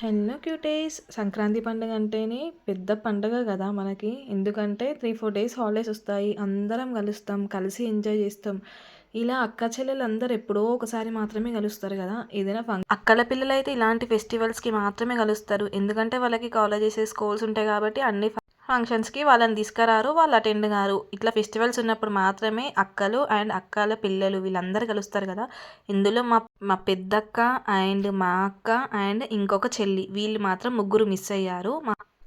Hello cuties. Sankranti పండుగ అంటేనే పెద్ద పండుగ గదా మనకి. ఎందుకంటే 3, 4 డేస్ హాలిడేస్ ఒస్తాయి. అందరం కలుస్తాం. కలిసి ఎంజాయ్ జేస్తాం. ఇలా అక్క చెల్లెలందరూ ఎప్పుడో ఒకసారి మాత్రమే కలుస్తారు గదా! ఏదైనా అక్కల పిల్లలైతే ఇలాంటి ఫెస్టివల్స్‌కి మాత్రమే కలుస్తారు. ఎందుకంటే వాళ్ళకి కాలేజెస్, స్కూల్స్ ఉంటాయి గాబట్టి అన్ని ఫంక్షన్స్‌కి వాళ్ళని తీసుకురారు. వాళ్ళు అటెండ్ గారు. ఇట్లా ఫెస్టివల్స్ ఉన్నప్పుడు మాత్రమే అక్కలు అండ్ అక్కల పిల్లలు వీళ్ళందరూ కలుస్తారు గదా! ఇందులో మా మా పెద్దక్క అండ్ మా అక్క అండ్ ఇంకొక చెల్లి వీళ్ళు మాత్రం ముగ్గురు మిస్ అయ్యారు.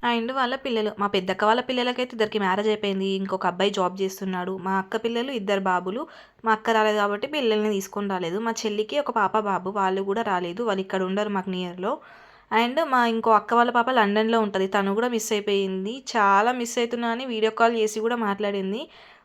అండ్ వాళ్ళ పిల్లలు. మా పెద్దక్క వాళ్ళ పిల్లలకైతే ఇద్దరికి మ్యారేజ్ అయిపోయింది. ఇంకొక అబ్బాయి జాబ్ చేస్తున్నాడు. మా అక్క పిల్లలు ఇద్దరు బాబులు. మా అక్క రాలేదు కాబట్టి పిల్లల్ని తీసుకొని రాలేదు. మా చెల్లికి ఒక పాప, బాబు. వాళ్ళు కూడా రాలేదు. వాళ్ళు ఇక్కడ ఉండరు మాకు నియర్‌లో. అండ్ మా ఇంకో అక్క వాళ్ళ పాప లండన్‌లో ఉంటది. తను కూడా మిస్ అయిపోయింది. చాలా మిస్ అయితున్నా అని వీడియో కాల్ చేసి కూడా మాట్లాడింది.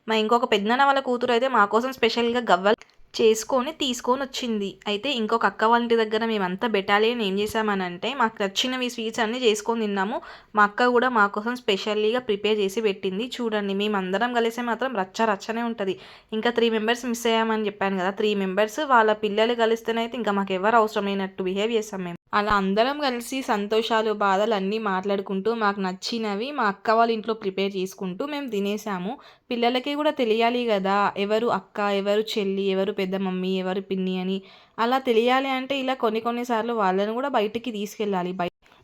మా ఇంకొక పెద్దనాన్న వాళ్ళ కూతురైతే మా కోసం స్పెషల్‌గా గవ్వలు చేసుకొని తీసుకొనొచ్చింది. అయితే ఇంకొక అక్క వాళ్ళ ఇంటి దగ్గర మేమంతా బెటాలియన్ ఏం చేశామనంటే, మాకు నచ్చినవి స్వీట్స్ అన్నీ చేసుకొని తిన్నాము. మా అక్క కూడా మా కోసం స్పెషల్లీగా ప్రిపేర్ చేసి పెట్టింది. చూడండి మేమందరం కలిస్తే మాత్రం రచ్చ రచ్చనే ఉంటది. ఇంకా 3 మెంబర్స్ మిస్ అయ్యామని చెప్పాను కదా! 3 మెంబర్స్ వాళ్ళ పిల్లలు కలిస్తేనైతే ఇంకా మాకెవ్వరు అవసరం లేనట్టు బిహేవ్ చేస్తాం మేము. అలా అందరం కలిసి సంతోషాలు, బాధలు అన్నీ మాట్లాడుకుంటూ, మాకు నచ్చినవి మా అక్క వాళ్ళ ఇంట్లో ప్రిపేర్ చేసుకుంటూ మేము తినేసాము. పిల్లలకి కూడా తెలియాలి గదా! ఎవరు అక్క, ఎవరు చెల్లి, ఎవరు పెద్ద మమ్మీ, ఎవరు పిన్ని అని. అలా తెలియాలి అంటే ఇలా కొన్ని కొన్ని సార్లు వాళ్ళని కూడా బయటికి తీసుకెళ్ళాలి.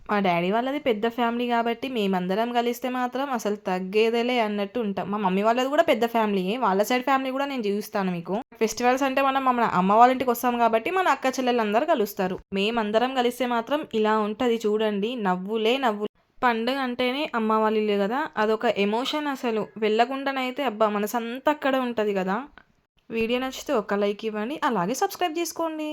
మా డ్యాడీ వాళ్ళది పెద్ద ఫ్యామిలీ గాబట్టి మేమందరం కలిస్తే మాత్రం అసలు తగ్గేదేలే అన్నట్టు ఉంటాం. మా మమ్మీ వాళ్ళది కూడా పెద్ద ఫ్యామిలీయే. వాళ్ళ సైడ్ ఫ్యామిలీ కూడా నేను చూపిస్తాను మీకు. ఫెస్టివల్స్ అంటే మనం మన అమ్మ వాళ్ళ ఇంటికొస్తాం గాబట్టి మన అక్క చెల్లెలందరూ కలుస్తారు. మేమందరం కలిస్తే మాత్రం ఇలా ఉంటది చూడండి. నవ్వులే నవ్వులు. పండుగ అంటేనే అమ్మ వాళ్ళ ఇల్లు గదా! అదొక ఎమోషన్ అసలు. వెళ్ళకుండానైతే అబ్బా! మనసంతా అక్కడే ఉంటది గదా! వీడియో నచ్చితే ఒక లైక్ ఇవ్వండి. అలాగే సబ్స్క్రైబ్ జేసుకోండి.